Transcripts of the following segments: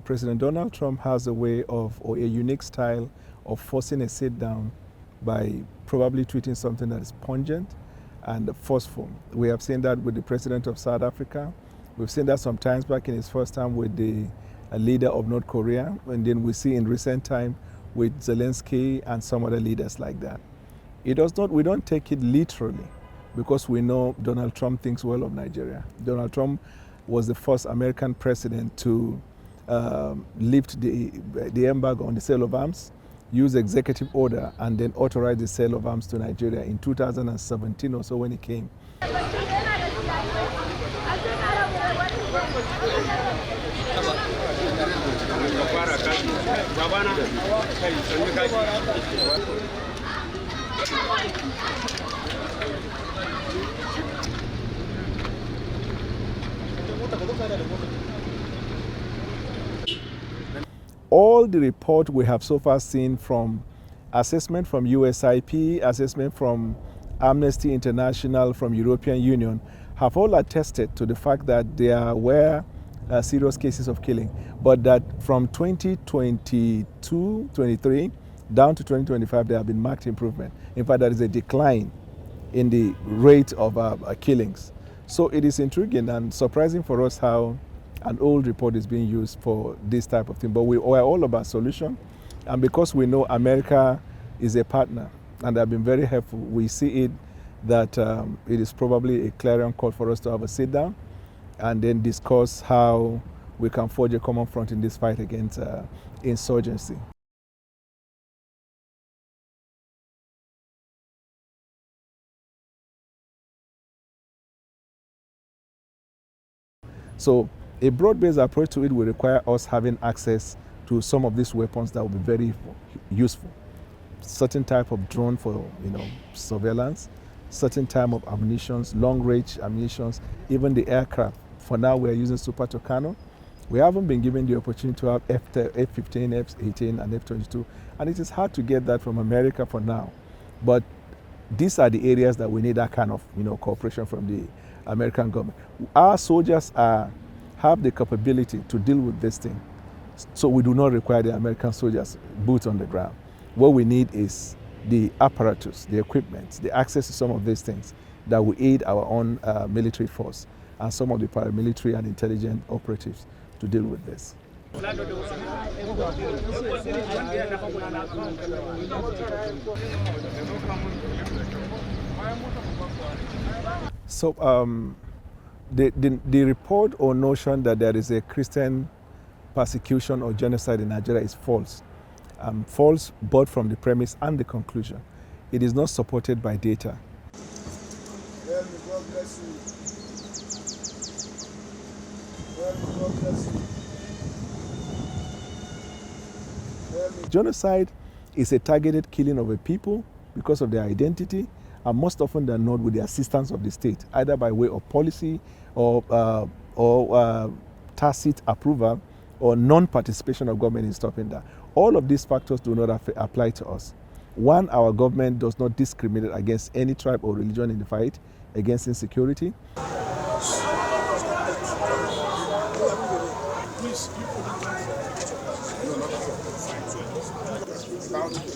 President Donald Trump has a way of, or a unique style of forcing a sit down by probably tweeting something that is pungent and forceful. We have seen that with the president of South Africa. We've seen that sometimes back in his first time with the leader of North Korea, and then we see in recent time with Zelensky and some other leaders like that. We don't take it literally because we know Donald Trump thinks well of Nigeria. Donald Trump was the first American president to lift the embargo on the sale of arms, use executive order, and then authorize the sale of arms to Nigeria in 2017 or so when he came. All the report we have so far seen from assessment from USIP, assessment from Amnesty International, from European Union, have all attested to the fact that there were serious cases of killing, but that from 2022-23 down to 2025, there have been marked improvement. In fact, there is a decline in the rate of killings. So it is intriguing and surprising for us how an old report is being used for this type of thing. But we are all about solution. And because we know America is a partner and they have been very helpful, we see it that it is probably a clarion call for us to have a sit down and then discuss how we can forge a common front in this fight against insurgency. So a broad-based approach to it will require us having access to some of these weapons that will be very useful. Certain type of drone for surveillance, certain type of ammunitions, long-range ammunitions, even the aircraft. For now, we are using Super Tucano. We haven't been given the opportunity to have F-15, F-18, and F-22, and it is hard to get that from America for now. But these are the areas that we need that kind of cooperation from the American government. Our soldiers have the capability to deal with this thing, so we do not require the American soldiers boots on the ground. What we need is the apparatus, the equipment, the access to some of these things that will aid our own military force and some of the paramilitary and intelligence operatives to deal with this. So the report or notion that there is a Christian persecution or genocide in Nigeria is false. False both from the premise and the conclusion. It is not supported by data. God bless you. God bless you. Genocide is a targeted killing of a people because of their identity, and most often than not with the assistance of the state, either by way of policy or tacit approval or non-participation of government in stopping that. All of these factors do not apply to us. One, our government does not discriminate against any tribe or religion in the fight against insecurity.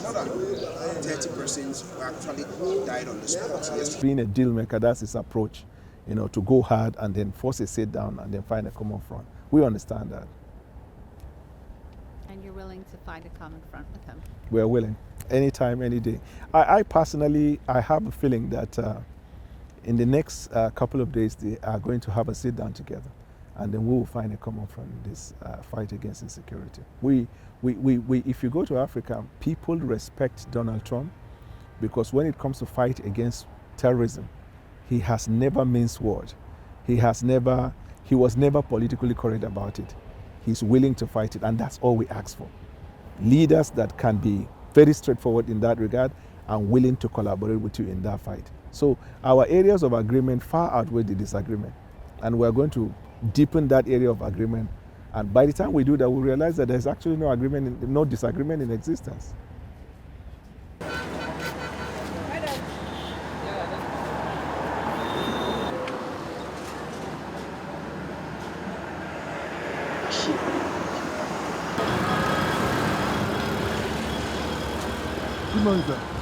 About more than 30 persons who actually died on the spot yesterday. Being a deal maker, that's his approach, to go hard and then force a sit down and then find a common front. We understand that. And you're willing to find a common front with him? We are willing, anytime, any day. I personally, I have a feeling that in the next couple of days, they are going to have a sit down together, and then we will find a common front in this fight against insecurity. If you go to Africa, people respect Donald Trump because when it comes to fight against terrorism, he has never minced word. He was never politically correct about it. He's willing to fight it, and that's all we ask for. Leaders that can be very straightforward in that regard and willing to collaborate with you in that fight. So our areas of agreement far outweigh the disagreement, and we're going to deepen that area of agreement. And by the time we do that, we realize that there's actually no disagreement in existence. Good morning, sir.